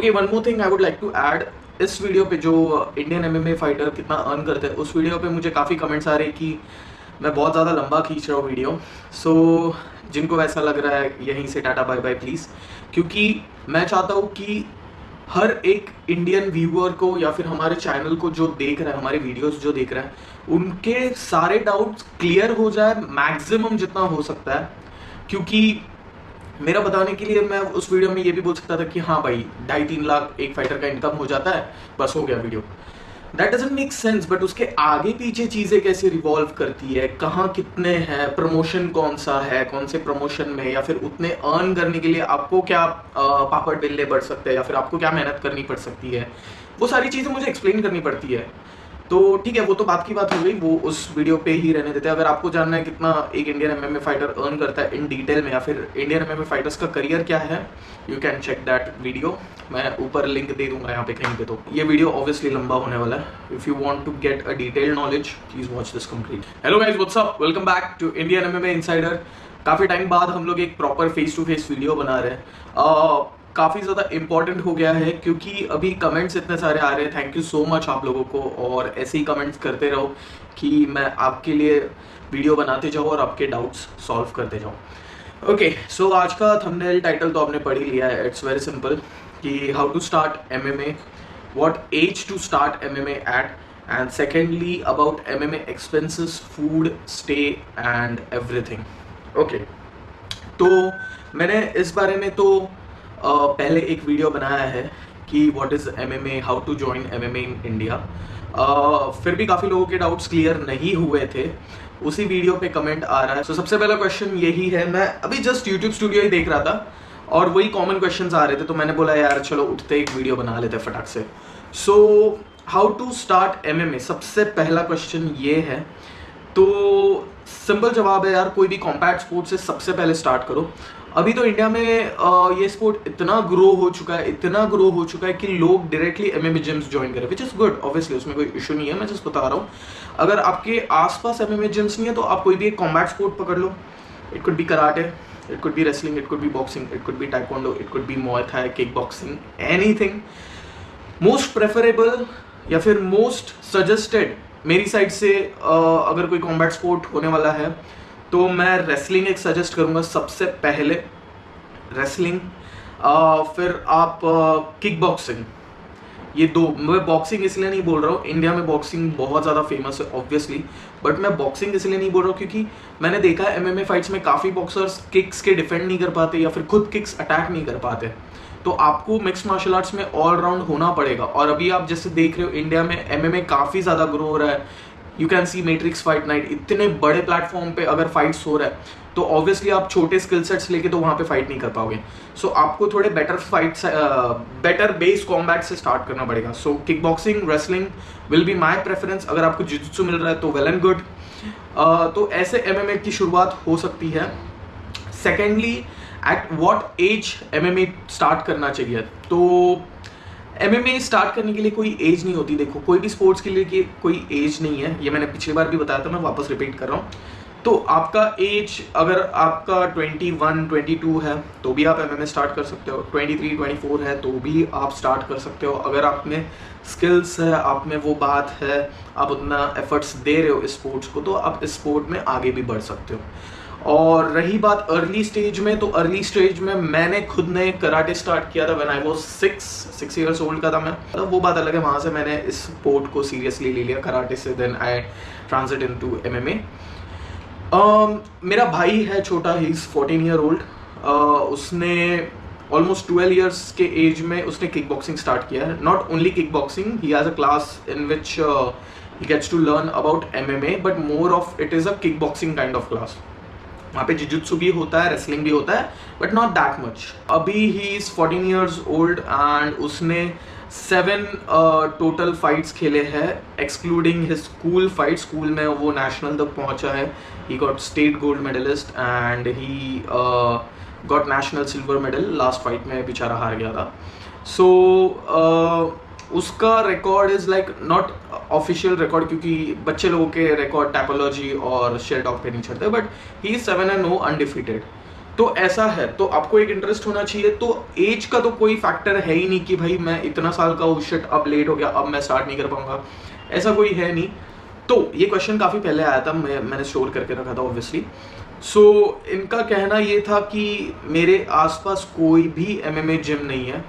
Okay, one more thing I would like to add. इस video पे जो Indian MMA fighter कितना earn करते हैं, उस वीडियो पे मुझे काफ़ी कमेंट्स आ रहे हैं कि मैं बहुत ज़्यादा लंबा खींच रहा हूँ वीडियो। सो जिनको वैसा लग रहा है यहीं से टाटा बाय बाय प्लीज़, क्योंकि मैं चाहता हूँ कि हर एक इंडियन व्यूअर को या फिर हमारे चैनल को जो देख रहा है, हमारे वीडियोस जो देख रहा है, उनके सारे डाउट्स क्लियर हो जाए मैक्सिमम जितना हो सकता है। क्योंकि मेरा बताने के लिए मैं उस वीडियो में ये भी बोल सकता था कि हाँ भाई 2.5-3 लाख एक फाइटर का इनकम हो जाता है, बस हो गया video. That doesn't make sense. But उसके आगे पीछे चीजें कैसे रिवॉल्व करती है, कहाँ कितने हैं, प्रमोशन कौन सा है, कौन से प्रमोशन में, या फिर उतने अर्न करने के लिए आपको क्या पापड़ बेलने पड़ सकते हैं, या फिर आपको क्या मेहनत करनी पड़ सकती है, वो सारी चीजें मुझे एक्सप्लेन करनी पड़ती है। तो ठीक है, वो तो बात की बात हो गई, वो उस वीडियो पे ही रहने देते हैं। अगर आपको जानना है कितना एक इंडियन एमएमए फाइटर अर्न करता है इन डिटेल में, या फिर इंडियन एमएमए फाइटर्स का करियर क्या है, you can check that video. मैं ऊपर लिंक दे दूंगा यहाँ पे कहीं पे। तो ये वीडियो ऑब्वियसली लंबा होने वाला है। If you want to get a detailed knowledge please watch this complete. Hello guys, what's up, welcome back to Indian MMA insider. काफी टाइम बाद हम लोग एक proper face to face video बना रहे हैं। काफ़ी ज़्यादा इम्पॉर्टेंट हो गया है क्योंकि अभी कमेंट्स इतने सारे आ रहे हैं। थैंक यू सो मच आप लोगों को, और ऐसे ही कमेंट्स करते रहो कि मैं आपके लिए वीडियो बनाते जाऊँ और आपके डाउट्स सॉल्व करते जाऊँ। ओके, सो आज का थंबनेल टाइटल तो आपने पढ़ ही लिया है। इट्स वेरी सिंपल कि how to start MMA, what age to start MMA at, and secondly about MMA expenses, food, stay and everything. Okay, तो मैंने इस बारे में तो पहले एक वीडियो बनाया है कि what is MMA, how to join MMA in India. फिर भी काफ़ी लोगों के डाउट्स क्लियर नहीं हुए थे, उसी वीडियो पे कमेंट आ रहा है। तो सबसे पहला क्वेश्चन यही है। मैं अभी जस्ट यूट्यूब स्टूडियो ही देख रहा था और वही कॉमन क्वेश्चंस आ रहे थे, तो मैंने बोला यार चलो उठते एक वीडियो बना लेते हैं फटाक से। So how to start MMA, सबसे पहला क्वेश्चन ये है। तो सिंपल जवाब है यार, कोई भी कॉम्पैक्ट स्पोर्ट से सबसे पहले स्टार्ट करो। अभी तो इंडिया में ये स्पोर्ट इतना ग्रो हो चुका है, इतना ग्रो हो चुका है कि लोग डायरेक्टली एमएमए जिम्स ज्वाइन करें, विच इज़ गुड। ऑब्वियसली उसमें कोई इशू नहीं है, मैं जस्ट बता रहा हूँ। अगर आपके आसपास एमएमए जिम्स नहीं है तो आप कोई भी एक कॉम्बैट स्पोर्ट पकड़ लो। It could be karate, it could be wrestling, it could be boxing, it could be taekwondo, it could be मुay Thai, kick boxing, anything. Most preferable या फिर मोस्ट सजेस्टेड मेरी साइड से अगर कोई कॉम्बैट स्पोर्ट होने वाला है तो मैं रेसलिंग एक सजेस्ट करूंगा सबसे पहले। रेसलिंग, फिर आप किक बॉक्सिंग, ये दो। मैं बॉक्सिंग इसलिए नहीं बोल रहा हूँ, इंडिया में बॉक्सिंग बहुत ज़्यादा फेमस है ऑब्वियसली, बट मैं बॉक्सिंग इसलिए नहीं बोल रहा हूँ क्योंकि मैंने देखा है एमएमए फाइट्स में काफ़ी बॉक्सर्स किक्स के डिफेंड नहीं कर पाते या फिर खुद किक्स अटैक नहीं कर पाते। तो आपको मिक्स मार्शल आर्ट्स में ऑलराउंड होना पड़ेगा। और अभी आप जैसे देख रहे हो इंडिया में एमएमए काफ़ी ज़्यादा ग्रो हो रहा है। You can see Matrix Fight Night, इतने बड़े प्लेटफॉर्म पे अगर फाइट्स हो रहा है तो ऑब्वियसली आप छोटे स्किल सेट्स लेके तो वहाँ पे फाइट नहीं कर पाओगे। सो आपको थोड़े better fights, better base combat से स्टार्ट करना पड़ेगा। So kick boxing, wrestling will be my preference. अगर आपको जिजुत्सु मिल रहा है तो वेल एंड गुड। तो ऐसे एमएमए की शुरुआत हो सकती है। Secondly, at what age MMA start करना चाहिए। तो एमएमए स्टार्ट करने के लिए कोई एज नहीं होती। देखो, कोई भी स्पोर्ट्स के लिए कोई एज नहीं है, ये मैंने पिछली बार भी बताया था, मैं वापस रिपीट कर रहा हूँ। तो आपका एज अगर आपका 21, 22 है तो भी आप एमएमए स्टार्ट कर सकते हो। 23, 24 है तो भी आप स्टार्ट कर सकते हो। अगर आप में स्किल्स है, आप में वो बात है, आप उतना एफर्ट्स दे रहे हो इस स्पोर्ट्स को, तो आप इस स्पोर्ट में आगे भी बढ़ सकते हो। और रही बात अर्ली स्टेज में, तो अर्ली स्टेज में मैंने खुद ने कराटे स्टार्ट किया था when I was 6 years old का था मैं। तो वो बात अलग है, वहाँ से मैंने इस स्पोर्ट को सीरियसली ले लिया कराटे से। Then I transit into MMA. मेरा भाई है छोटा, ही इज़ 14 ईयर ओल्ड। उसने ऑलमोस्ट 12 ईयर्स के एज में उसने किक बॉक्सिंग स्टार्ट किया है। Not only kick boxing, he has a class in which he gets to learn about MMA, but more of it is a kick boxing kind of class. वहाँ पे jujitsu भी होता है, wrestling भी होता है, बट नॉट दैट मच। अभी he is 14 years old and उसने 7 टोटल फाइट्स खेले हैं excluding his school fight. School में वो नेशनल तक पहुँचा है। He got state gold medallist and he got national silver medal. Last fight में बेचारा हार गया था। सो उसका record is like not official record, क्योंकि बच्चे लोगों के रिकॉर्ड टैपोलॉजी और शेयर डॉग पे नहीं चढ़ते, बट ही इज 7-0 अनडिफीटेड। तो ऐसा है, तो आपको एक इंटरेस्ट होना चाहिए। तो एज का तो कोई फैक्टर है ही नहीं कि भाई मैं इतना साल का हूँ, शिट अब लेट हो गया, अब मैं स्टार्ट नहीं कर पाऊंगा, ऐसा कोई है नहीं। तो ये क्वेश्चन काफ़ी पहले आया था, मैंने स्टोर करके रखा था ऑब्वियसली। सो इनका कहना ये था कि मेरे आसपास कोई भी एमएमए जिम नहीं है,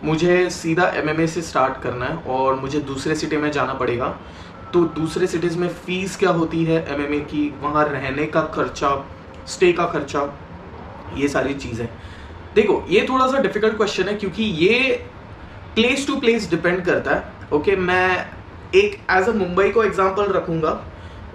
मुझे सीधा एमएमए से स्टार्ट करना है और मुझे दूसरे सिटी में जाना पड़ेगा। तो दूसरे सिटीज़ में फ़ीस क्या होती है एमएमए की, वहाँ रहने का खर्चा, स्टे का खर्चा, ये सारी चीज़ें। देखो ये थोड़ा सा डिफिकल्ट क्वेश्चन है क्योंकि ये प्लेस टू प्लेस डिपेंड करता है। ओके, मैं एक एज अ मुंबई को एग्जांपल रखूंगा।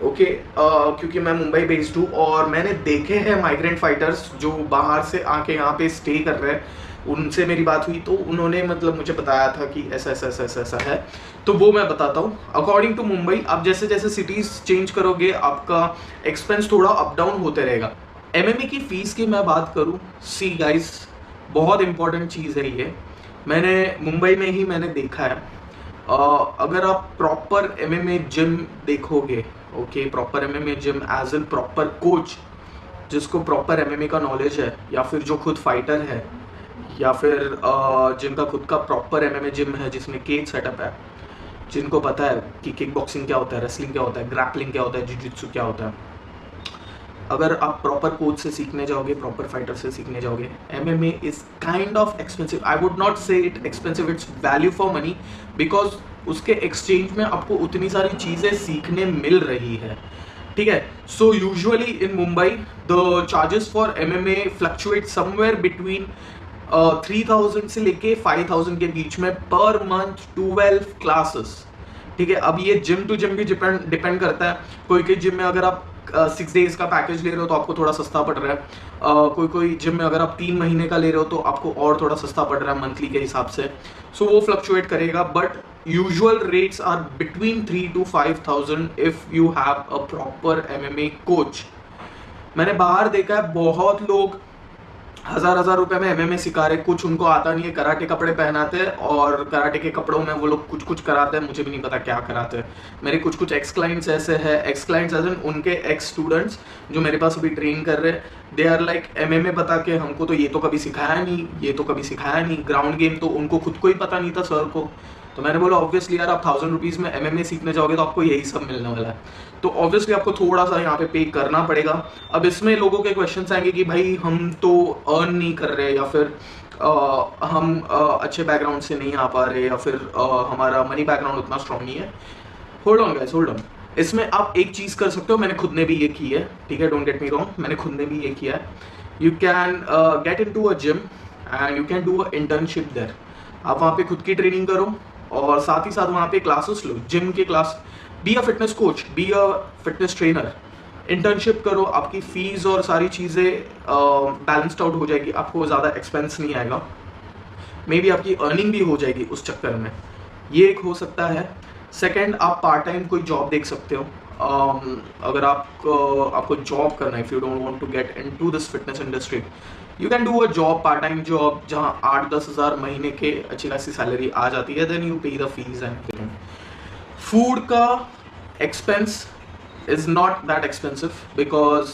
ओके, क्योंकि मैं मुंबई बेस्ड हूँ और मैंने देखे हैं माइग्रेंट फाइटर्स जो बाहर से आके यहाँ पे स्टे कर रहे हैं। उनसे मेरी बात हुई तो उन्होंने मतलब मुझे बताया था कि ऐसा ऐसा ऐसा ऐसा ऐसा है, तो वो मैं बताता हूँ। अकॉर्डिंग टू मुंबई, आप जैसे जैसे सिटीज़ चेंज करोगे आपका एक्सपेंस थोड़ा अप डाउन होते रहेगा। एमएमए की फ़ीस की मैं बात करूँ, सी गाइस, बहुत इंपॉर्टेंट चीज़ है ये, मैंने मुंबई में ही मैंने देखा है। अगर आप प्रॉपर एमएमए जिम देखोगे, okay, proper MMA gym as an proper coach जिसको प्रॉपर एमएमए का नॉलेज है, या फिर जो खुद फाइटर है, या फिर जिनका खुद का प्रॉपर एमएमए जिम है जिसमें केज सेटअप है, जिनको पता है कि किक बॉक्सिंग क्या होता है, रेसलिंग क्या होता है, ग्रैपलिंग क्या होता है, जिजित्सु क्या होता है, अगर आप प्रॉपर कोच से सीखने जाओगे, प्रॉपर फाइटर से सीखने जाओगे, MMA is kind of expensive. I would not say it expensive, it's value for money, because उसके एक्सचेंज में आपको उतनी सारी चीज़ें सीखने मिल रही है। ठीक है, so usually in Mumbai the charges for MMA fluctuate somewhere between 3000 से लेके 5000 के बीच में पर मंथ, 12 क्लासेस। ठीक है, अब ये जिम टू जिम भी डिपेंड करता है। कोई कोई जिम में अगर आप 6 डेज का पैकेज ले रहे हो तो आपको थोड़ा सस्ता पड़ रहा है। कोई कोई जिम में अगर आप 3 महीने का ले रहे हो तो आपको और थोड़ा सस्ता पड़ रहा है मंथली के हिसाब से। सो वो फ्लक्चुएट करेगा, but usual rates are between 3 to 5000 if you have a proper MMA coach. मैंने बाहर देखा है बहुत लोग हजार रुपए में एमएमए सिखा रहे, कुछ उनको आता नहीं है, कराटे कपड़े पहनाते हैं और कराटे के कपड़ों में वो लोग कुछ कुछ कराते हैं, मुझे भी नहीं पता क्या कराते हैं। मेरे कुछ कुछ एक्स क्लाइंट्स ऐसे हैं, एक्स क्लाइंट्स एज इन उनके एक्स स्टूडेंट्स जो मेरे पास अभी ट्रेन कर रहे हैं, दे आर लाइक एमएमए बता के हमको तो ये तो कभी सिखाया नहीं, ये तो कभी सिखाया नहीं, ग्राउंड गेम तो उनको खुद को ही पता नहीं था सर को। तो मैंने बोला ऑब्वियसली यार, आप 1000 रुपीज़ में एमएमए सीखने जाओगे तो आपको यही सब मिलने वाला है, तो ऑब्वियसली आपको थोड़ा सा यहाँ पे करना पड़ेगा। अब इसमें लोगों के क्वेश्चंस आएंगे कि भाई हम तो अर्न नहीं कर रहे, या फिर हम अच्छे बैकग्राउंड से नहीं आ पा रहे, या फिर हमारा मनी बैकग्राउंड उतना स्ट्रॉन्ग नहीं है। Hold on guys, hold on. इसमें आप एक चीज़ कर सकते हो, मैंने खुद ने भी ये की है, ठीक है, डोंट गेट मी रॉन्ग, मैंने खुद ने भी ये किया है। You can get into a gym and you can do a internship there. आप वहाँ पे खुद की ट्रेनिंग करो और साथ ही साथ वहाँ पे क्लासेस लो, जिम के class, be a fitness coach, be a fitness trainer, internship करो, आपकी फीस और सारी चीज़ें बैलेंस्ड आउट हो जाएगी, आपको ज़्यादा एक्सपेंस नहीं आएगा, मे बी आपकी अर्निंग भी हो जाएगी उस चक्कर में, ये एक हो सकता है। सेकेंड, आप पार्ट टाइम कोई जॉब देख सकते हो। अगर आपको जॉब करना है, if you don't want to get into this fitness industry, you can do a job, part time job, जहाँ 8-10 हज़ार महीने के अच्छी खासी सैलरी आ जाती है, then you pay the fees and everything. Food का expense is not that expensive, because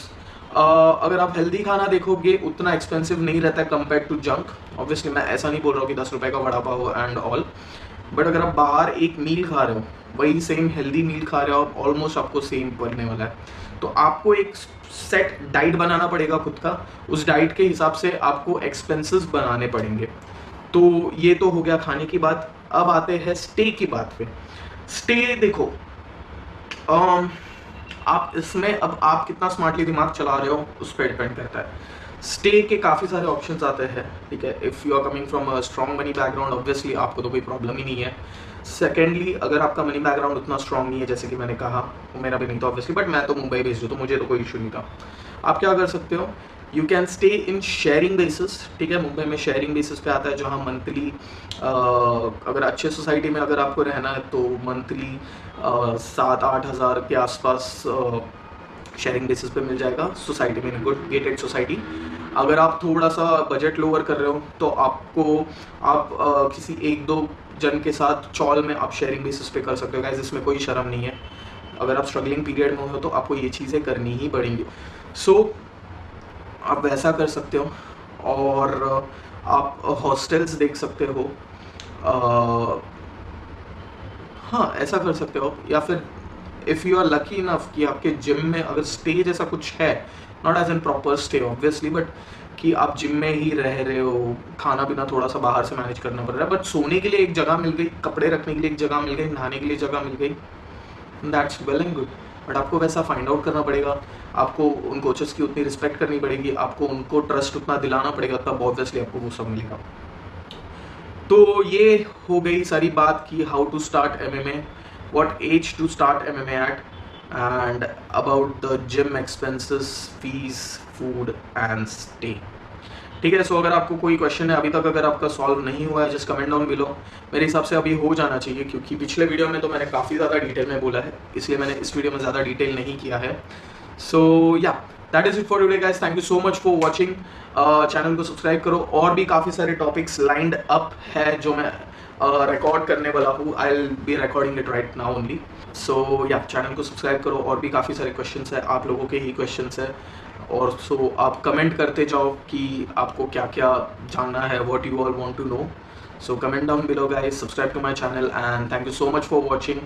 अगर आप हेल्दी खाना देखोगे उतना एक्सपेंसिव नहीं रहता है कंपेयर टू जंक। ऑब्वियसली मैं ऐसा नहीं बोल रहा हूँ कि 10 रुपये का vada pav and all, but अगर आप बाहर एक मील खा रहे हो, वही सेम हेल्दी मील खा रहे हो, ऑलमोस्ट आपको सेम पड़ने वाला है। तो आपको एक सेट डाइट बनाना पड़ेगा खुद का, उस डाइट के हिसाब से आपको एक्सपेंसेस बनाने पड़ेंगे। तो ये तो हो गया खाने की बात। अब आते हैं स्टे की बात पे। स्टे देखो, आप इसमें अब आप कितना स्मार्टली दिमाग चला रहे हो उस पर डिपेंड करता है। स्टे के काफ़ी सारे ऑप्शंस आते हैं, ठीक है। If you are coming from a strong money background, obviously आपको तो कोई प्रॉब्लम ही नहीं है। सेकेंडली, अगर आपका मनी बैकग्राउंड उतना स्ट्रॉन्ग नहीं है, जैसे कि मैंने कहा, मेरा भी नहीं था ऑब्वियसली, बट मैं तो मुंबई बेस्ड हूँ तो मुझे तो कोई इशू नहीं था। आप क्या कर सकते हो, you can stay in sharing basis, ठीक है। मुंबई में शेयरिंग बेसिस पे आता है, जहाँ मंथली अगर अच्छे सोसाइटी में अगर आपको रहना है तो मंथली 7-8 हज़ार के आसपास शेयरिंग बेसिस पे मिल जाएगा सोसाइटी में, गुड गेटेड सोसाइटी। अगर आप थोड़ा सा बजट लोअर कर रहे हो तो आप किसी 1-2 जन के साथ चॉल में आप शेयरिंग बेसिस पे कर सकते हो गाइस, इसमें कोई शर्म नहीं है। अगर आप स्ट्रगलिंग पीरियड में हो तो आपको ये चीज़ें करनी ही पड़ेंगी। सो आप वैसा कर सकते हो। और आप हॉस्टल्स देख सकते हो, हाँ ऐसा कर सकते हो। या फिर if you are lucky enough कि आपके जिम में अगर स्टे जैसा कुछ है, not as an proper stay obviously, but कि आप जिम में ही रह रहे हो, खाना पीना थोड़ा सा बाहर से मैनेज करना पड़ रहा है, बट सोने के लिए एक जगह मिल गई, कपड़े रखने के लिए एक जगह मिल गई, नहाने के लिए जगह मिल गई, that's well and good. But आपको वैसा फाइंड आउट करना पड़ेगा, आपको उन कोचेस की उतनी रिस्पेक्ट करनी पड़ेगी, आपको उनको ट्रस्ट उतना दिलाना पड़ेगा, तब ऑब्वियसली आपको वो सब मिलेगा। तो ये हो गई सारी बात की how to start MMA, what age to start MMA at, and about the gym expenses, fees, food and stay। ठीक है, सो अगर आपको कोई क्वेश्चन है अभी तक अगर आपका सॉल्व नहीं हुआ है, जस्ट कमेंट डाउन बिलो। मेरे हिसाब से अभी हो जाना चाहिए, क्योंकि पिछले वीडियो में तो मैंने काफ़ी ज़्यादा डिटेल में बोला है, इसलिए मैंने इस वीडियो में ज़्यादा डिटेल नहीं किया है। सो या that is it for today guys, thank you so much for watching. Channel को सब्सक्राइब करो, और भी काफ़ी सारे टॉपिक्स लाइंड अप है जो मैं रिकॉर्ड करने वाला हूँ। I will be recording it right now only. So या चैनल को सब्सक्राइब करो, और भी काफ़ी सारे क्वेश्चंस है, आप लोगों के ही क्वेश्चंस है। और सो आप कमेंट करते जाओ कि आपको क्या क्या जानना है, what you all want to know. So comment down below guys, subscribe to my channel, and thank you so much for watching.